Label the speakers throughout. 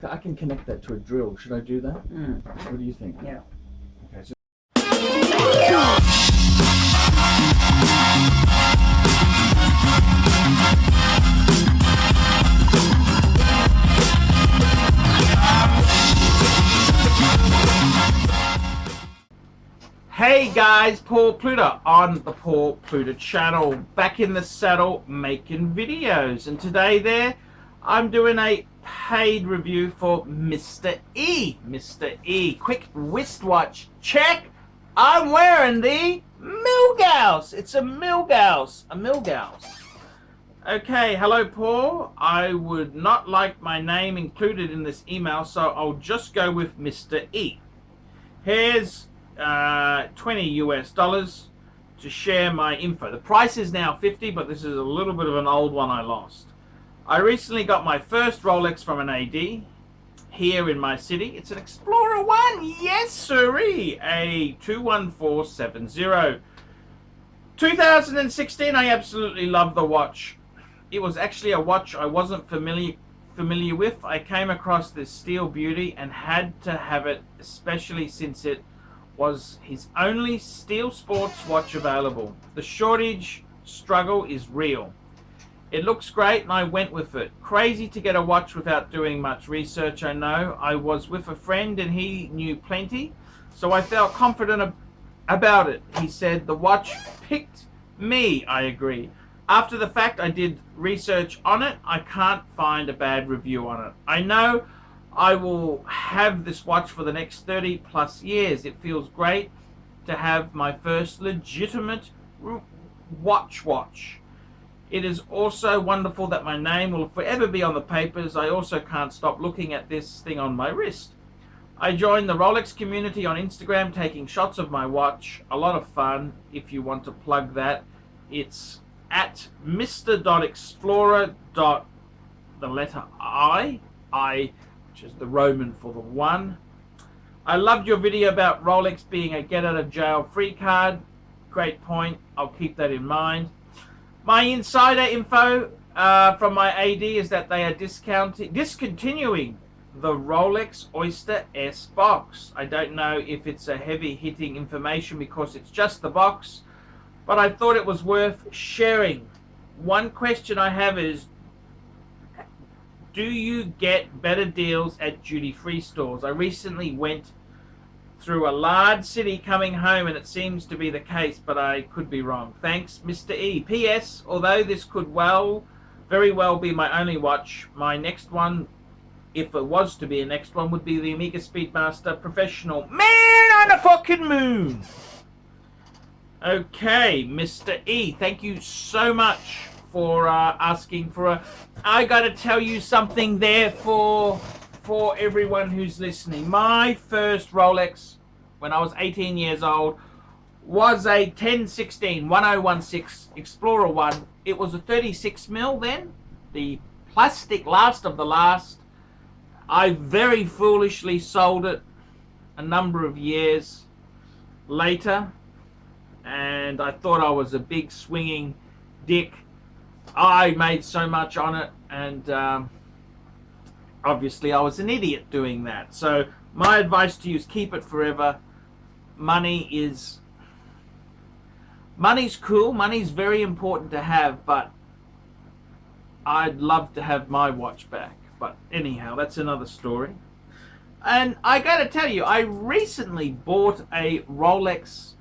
Speaker 1: I can connect that to a drill. Should I do that? What do you think?
Speaker 2: Yeah.
Speaker 1: Okay. So
Speaker 3: hey guys, Paul Pluta on the Paul Pluta channel, back in the saddle making videos, and today I'm doing a paid review for Mr. E. Mr. E, quick wristwatch check. I'm wearing the Milgauss. It's a Milgauss, Okay, hello Paul. I would not like my name included in this email, so I'll just go with Mr. E. Here's $20 US to share my info. The price is now 50, but this is a little bit of an old one I lost. I recently got my first Rolex from an AD here in my city. It's an Explorer 1, yes sirree, a 21470. 2016, I absolutely love the watch. It was actually a watch I wasn't familiar with. I came across this steel beauty and had to have it, especially since it was his only steel sports watch available. The shortage struggle is real. It looks great and I went with it. Crazy to get a watch without doing much research, I know. I was with a friend and he knew plenty, so I felt confident about it. He said the watch picked me. I agree. After the fact, I did research on it. I can't find a bad review on it. I know I will have this watch for the next 30 plus years. It feels great to have my first legitimate watch. It is also wonderful that my name will forever be on the papers. I also can't stop looking at this thing on my wrist. I joined the Rolex community on Instagram, taking shots of my watch. A lot of fun. If you want to plug that, it's at Mr.Explorer. The letter I, which is the Roman for the 1. I loved your video about Rolex being a get out of jail free card. Great point. I'll keep that in mind. My insider info from my AD is that they are discontinuing the Rolex Oyster S box. I don't know if it's a heavy hitting information because it's just the box, but I thought it was worth sharing. One question I have is, do you get better deals at duty-free stores? I recently went through a large city coming home and it seems to be the case, but I could be wrong. Thanks, Mr. E. P.S. Although this could very well be my only watch, my next one, if it was to be a next one, would be the Omega Speedmaster Professional. Man on the fucking moon! Okay, Mr. E, thank you so much for asking for a... I gotta tell you something there for everyone who's listening. My first Rolex when I was 18 years old was a 1016 1016 Explorer 1. It was a 36mm then, the plastic last of the last. I very foolishly sold it a number of years later, and I thought I was a big swinging dick. I made so much on it, and obviously I was an idiot doing that. So my advice to you is keep it forever. Money's cool, money's very important to have, but I'd love to have my watch back. But anyhow, that's another story. And I gotta tell you, I recently bought a Rolex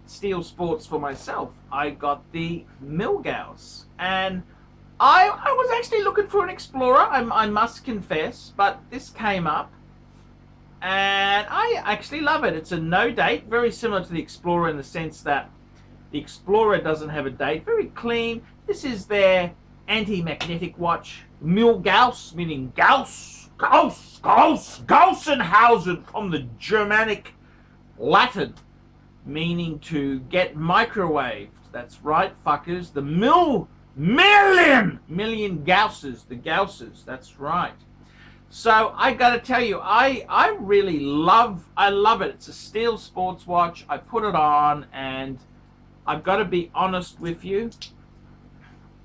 Speaker 3: Steel Sports for myself. I got the Milgauss, and I was actually looking for an Explorer, I must confess, but this came up, and I actually love it. It's a no date, very similar to the Explorer in the sense that the Explorer doesn't have a date, very clean. This is their anti-magnetic watch, Milgauss, meaning Gaussenhausen, from the Germanic Latin, meaning to get microwaved. That's right, fuckers. The million Gausses, the Gausses. That's right. So I gotta tell you, I really love it. It's a steel sports watch. I put it on, and I've got to be honest with you.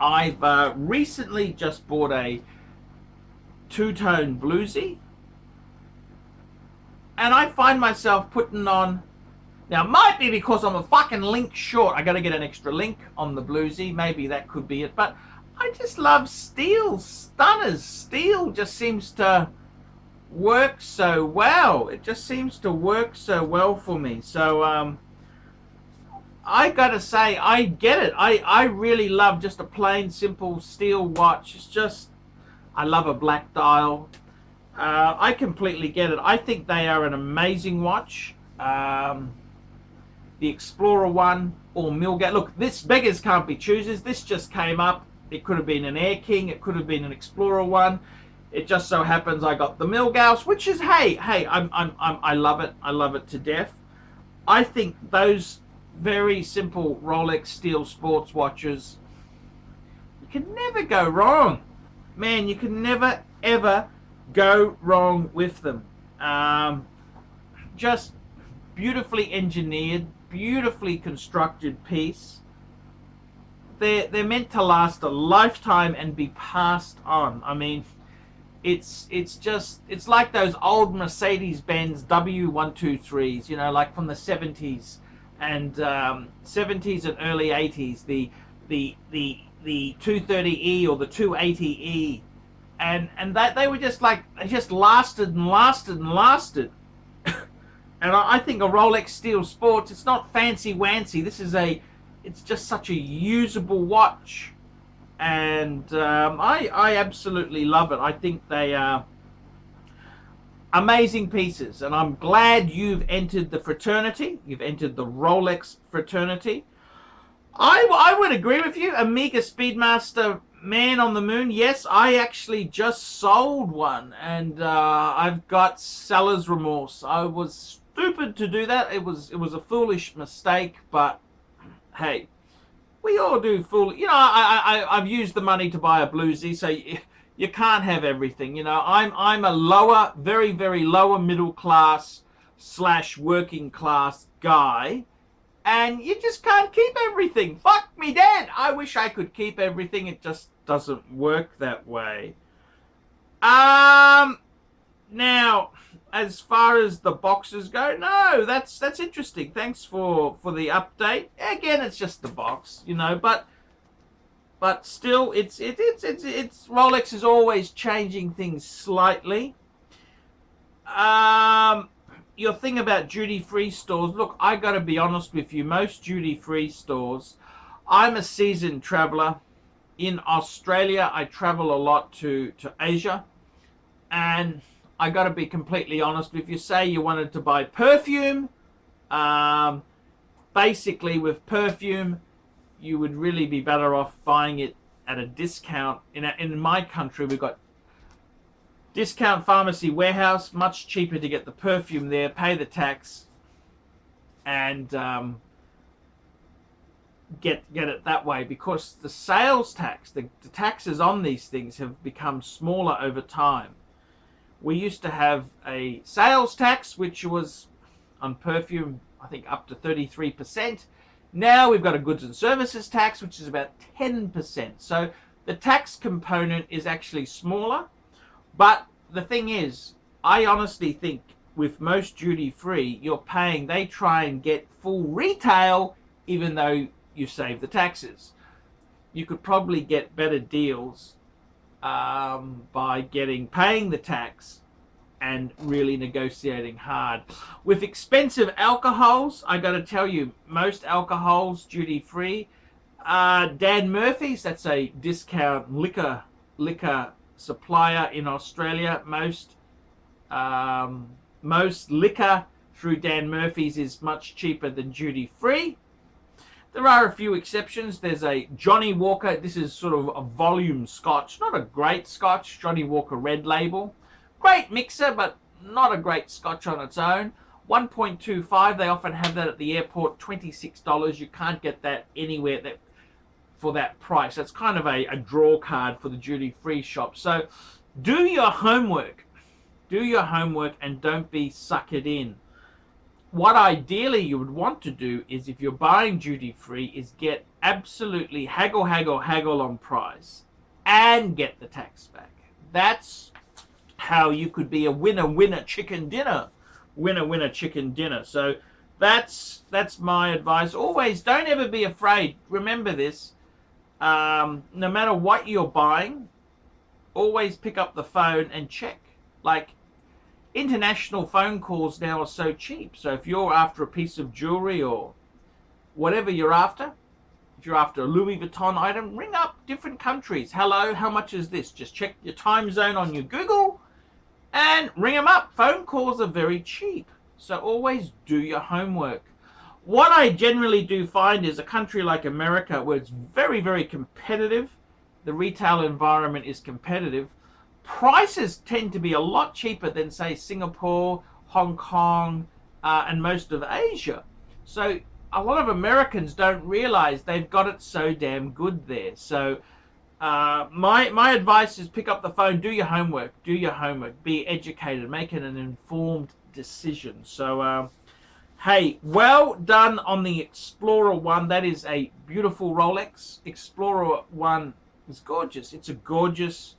Speaker 3: I've recently just bought a two-tone bluesy. And I find myself putting on, now it might be because I'm a fucking link short. I got to get an extra link on the bluesy. Maybe that could be it. But I just love steel stunners. Steel just seems to work so well. It just seems to work so well for me. So I gotta say, I get it. I really love just a plain simple steel watch. It's just, I love a black dial. I completely get it. I think they are an amazing watch. The Explorer one or Milgauss. Look, this beggars can't be choosers. This just came up. It could have been an Air King. It could have been an Explorer one. It just so happens I got the Milgauss, which is, hey, I love it. I love it to death. I think those very simple Rolex steel sports watches, you can never go wrong. Man, you can never, ever go wrong with them. Just beautifully engineered, beautifully constructed piece. They're meant to last a lifetime and be passed on. I mean, it's like those old Mercedes-Benz W123s, you know, like from the 70s and 70s and early 80s, the 230E or the 280E, and that they were just like, they just lasted and lasted and lasted. And I think a Rolex Steel Sports, it's not fancy wancy. This is it's just such a usable watch, and I absolutely love it. I think they are amazing pieces, and I'm glad you've entered the fraternity. You've entered the Rolex fraternity. I would agree with you. Omega Speedmaster Man on the Moon. Yes, I actually just sold one, and I've got seller's remorse. I was stupid to do that. It was a foolish mistake, but hey, we all do foolish. You know, I've used the money to buy a bluesy, so you can't have everything. You know, I'm a lower, very, very lower middle class / working class guy, and you just can't keep everything. Fuck me dead. I wish I could keep everything. It just doesn't work that way. Now, as far as the boxes go, no, that's interesting. Thanks for the update. Again, it's just the box, you know, but still, it's Rolex is always changing things slightly. Your thing about duty-free stores, look, I got to be honest with you. Most duty-free stores, I'm a seasoned traveler. In Australia, I travel a lot to Asia, and I got to be completely honest with you. Say you wanted to buy perfume, basically with perfume, you would really be better off buying it at a discount. In my country, we've got discount pharmacy warehouse, much cheaper to get the perfume there, pay the tax, and get it that way, because the sales tax, the taxes on these things have become smaller over time. We used to have a sales tax, which was on perfume, I think, up to 33%. Now we've got a goods and services tax, which is about 10%. So the tax component is actually smaller. But the thing is, I honestly think with most duty-free, you're paying, they try and get full retail, even though you save the taxes. You could probably get better deals by paying the tax and really negotiating hard. With expensive alcohols, I got to tell you, most alcohols duty free. Dan Murphy's, that's a discount liquor supplier in Australia. Most liquor through Dan Murphy's is much cheaper than duty free. There are a few exceptions. There's a Johnny Walker. This is sort of a volume scotch. Not a great scotch. Johnny Walker Red Label. Great mixer, but not a great scotch on its own. 1.25. They often have that at the airport. $26. You can't get that anywhere for that price. That's kind of a draw card for the duty-free shop. So do your homework. Do your homework and don't be suckered in. What ideally you would want to do is, if you're buying duty-free, is get absolutely haggle on price and get the tax back. That's how you could be a winner chicken dinner. Winner chicken dinner. So that's my advice. Always don't ever be afraid. Remember this. No matter what you're buying, always pick up the phone and check. Like, international phone calls now are so cheap. So if you're after a piece of jewelry or whatever you're after, if you're after a Louis Vuitton item, ring up different countries. Hello, how much is this? Just check your time zone on your Google and ring them up. Phone calls are very cheap. So always do your homework. What I generally do find is a country like America, where it's very, very competitive. The retail environment is competitive. Prices tend to be a lot cheaper than, say, Singapore, Hong Kong, and most of Asia. So a lot of Americans don't realize they've got it so damn good there. So my advice is pick up the phone, do your homework, be educated, make it an informed decision. So hey, well done on the Explorer 1. That is a beautiful Rolex. Explorer 1 is gorgeous. It's a gorgeous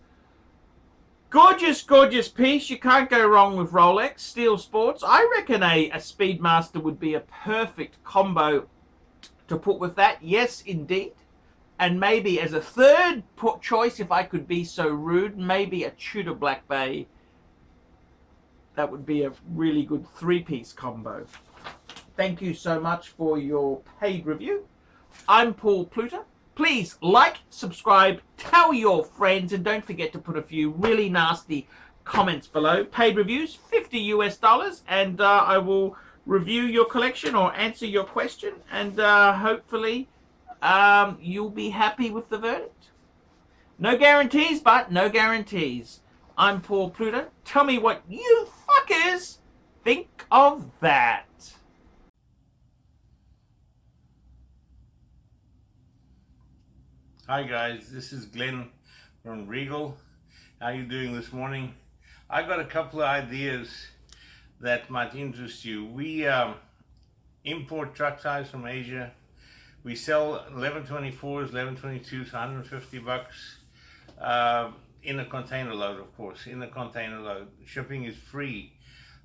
Speaker 3: piece. You can't go wrong with Rolex. Steel Sports. I reckon a Speedmaster would be a perfect combo to put with that. Yes, indeed. And maybe as a third choice, if I could be so rude, maybe a Tudor Black Bay. That would be a really good three-piece combo. Thank you so much for your paid review. I'm Paul Pluta. Please like, subscribe, tell your friends, and don't forget to put a few really nasty comments below. Paid reviews, $50 US, and I will review your collection or answer your question, and hopefully you'll be happy with the verdict. No guarantees, but no guarantees. I'm Paul Pluta. Tell me what you fuckers think of that.
Speaker 2: Hi guys, this is Glenn from Regal. How you doing this morning? I got a couple of ideas that might interest you. We import truck tires from Asia. We sell 1124s, 1122s, $150 in a container load, of course, in a container load. Shipping is free.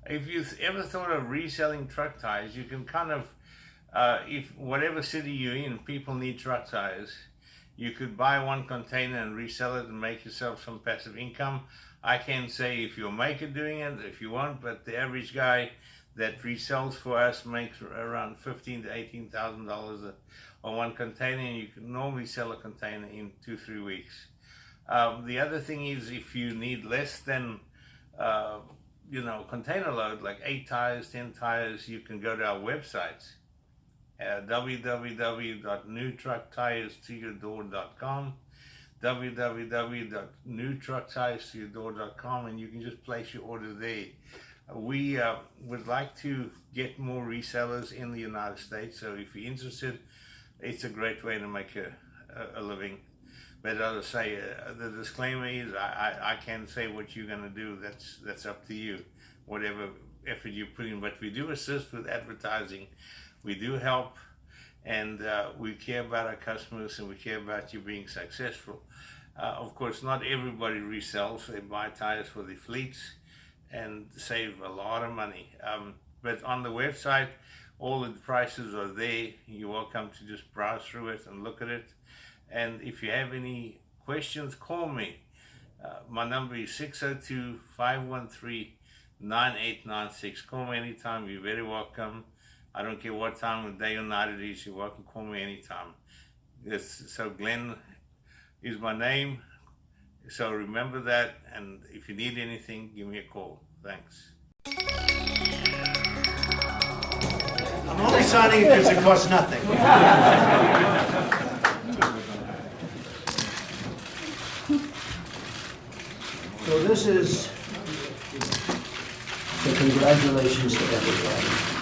Speaker 2: If you've ever thought of reselling truck tires, you can kind of, if whatever city you're in, people need truck tires. You could buy one container and resell it and make yourself some passive income. I can't say if you'll make it doing it, if you won't, but the average guy that resells for us makes around $15,000 to $18,000 on one container, and you can normally sell a container in 2-3 weeks. The other thing is, if you need less than container load, like 8 tires, 10 tires, you can go to our websites. www.newtrucktirestireyourdoor.com, www.newtrucktirestireyourdoor.com, and you can just place your order there. We would like to get more resellers in the United States, so if you're interested, it's a great way to make a living. But as I say, the disclaimer is I can't say what you're going to do. That's up to you, whatever effort you put in. But we do assist with advertising. We do help, and we care about our customers, and we care about you being successful. Of course, not everybody resells. They buy tires for their fleets and save a lot of money. But on the website, all the prices are there. You're welcome to just browse through it and look at it. And if you have any questions, call me. My number is 602-513-9896. Call me anytime. You're very welcome. I don't care what time of day or night it is, you're welcome to call me anytime. So Glenn is my name, so remember that, and if you need anything, give me a call. Thanks.
Speaker 4: I'm only signing it because it costs nothing. So this is, so congratulations to everybody.